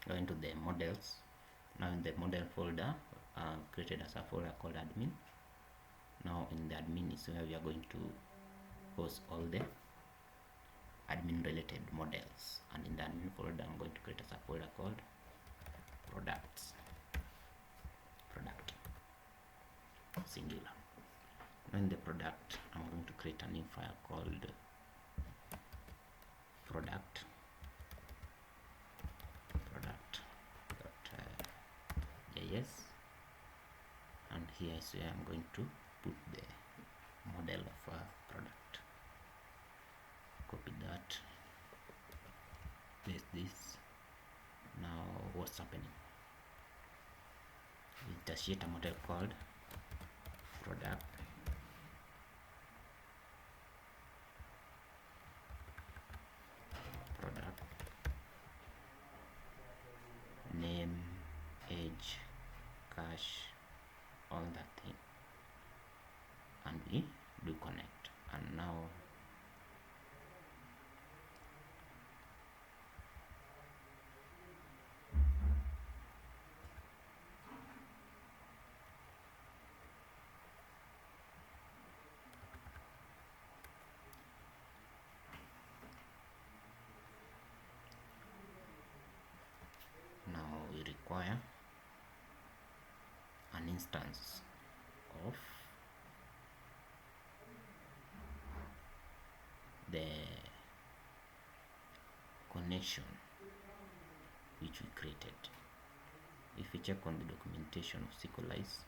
go into the models. Now in the model folder, created as a folder called admin. Now in the admin is where we are going to host all the admin related models, and in the admin folder I'm going to create as a folder called products, product singular. Now in the product I'm going to create a new file called product.js, and here is where I'm going to put the model of a product. Copy that, paste this. Now what's happening? We instantiate a model called product name, age, cache, all that thing, and we do connect. And now we require an instance of the connection which we created. If we check on the documentation of SQLize,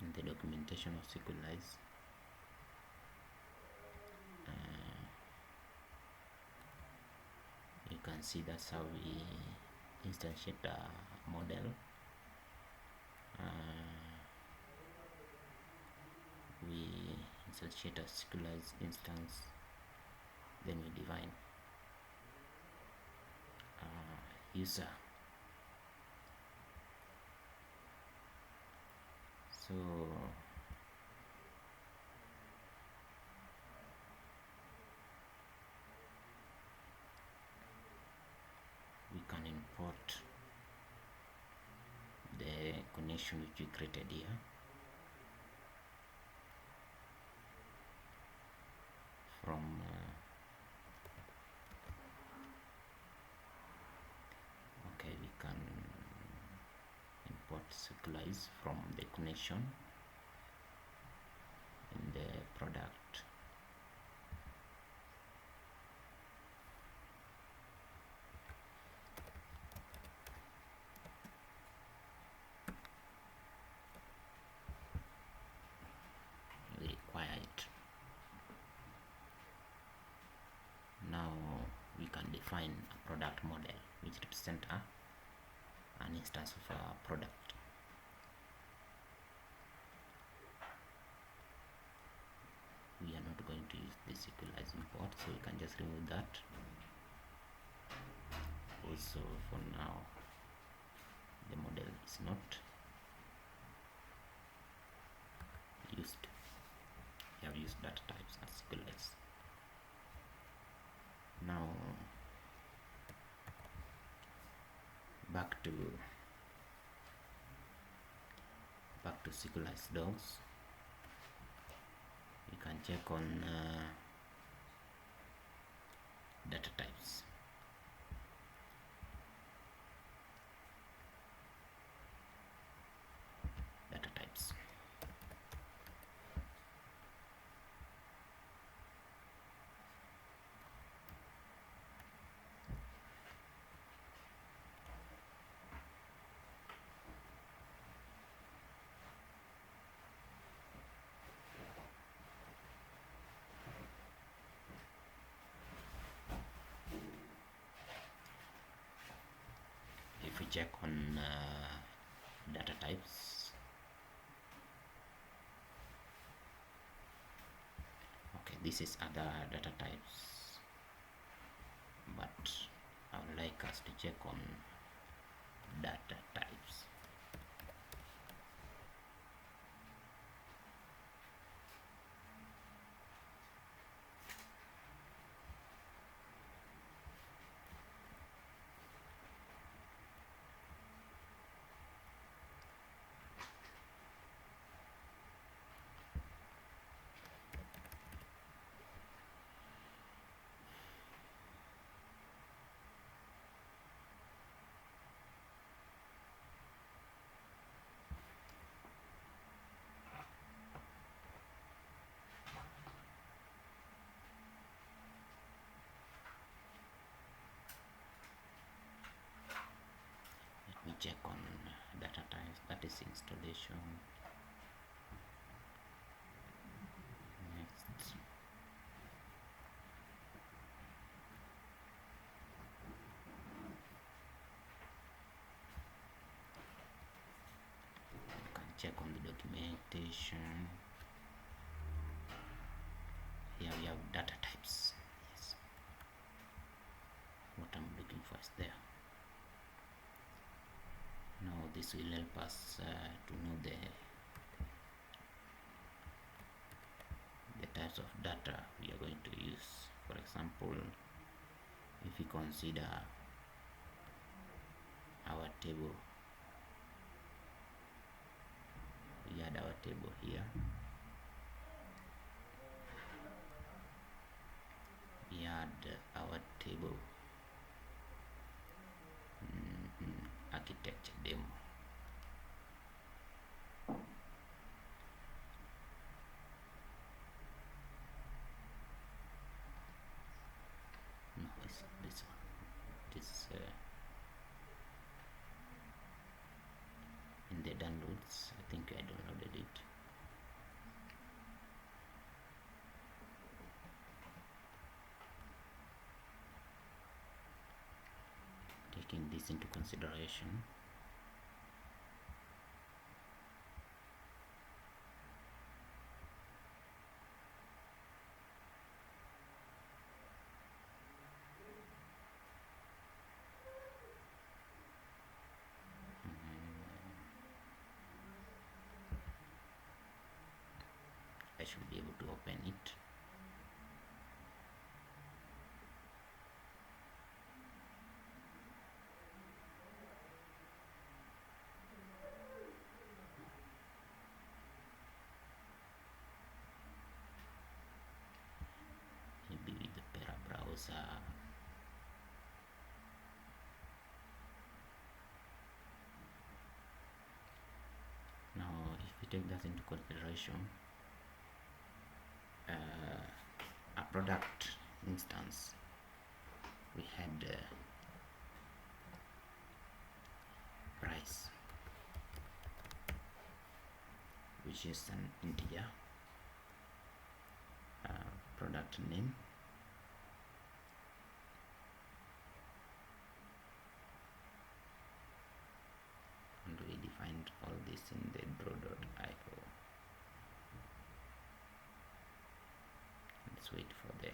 in the documentation of SQLize, you can see that's how we instantiate a model. We instantiate a SQLize instance, then we define user. So we can import the connection which we created here from we can import SQLize from the connection in the product. We require it. Now we can define a product model which represents an instance of a product. We are not going to use the SQLize import, so we can just remove that. Also, for now, the model is not used. We have used data types as SQLize. Now back to SQLize dogs. You can check on data types. If we check on data types, okay, this is other data types, but I would like us to check on data types. check on data types, that is installation. Next. You can check on the documentation. Here we have data types. Yes, what I'm looking for is there. Now this will help us to know the types of data we are going to use. For example, if we consider our table, we add our table here. We add our table architecture demo. No, it's this one. This in the downloads. I think I downloaded it. Taking this into consideration, I should be able to open it. Maybe with the Opera browser. Now, if we take that into consideration, a product instance, we had price, which is an integer, product name, and we defined all this in the draw.io. Let's wait for the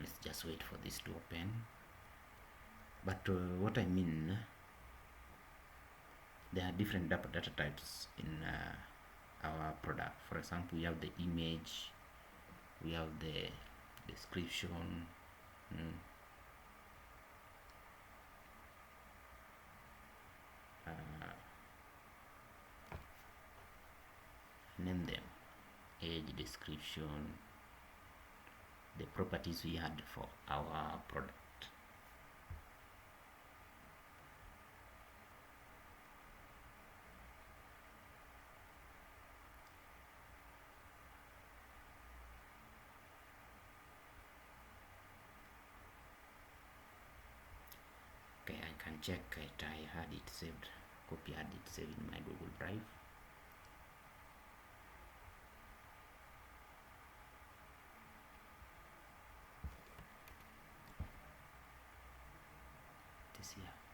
let's just wait for this to open. But what I mean, there are different data types in our product. For example, we have the image, we have the description, name them, age, description, the properties we had for our product. Okay, I can check it. I had it saved, copy had it saved in my Google Drive. This here.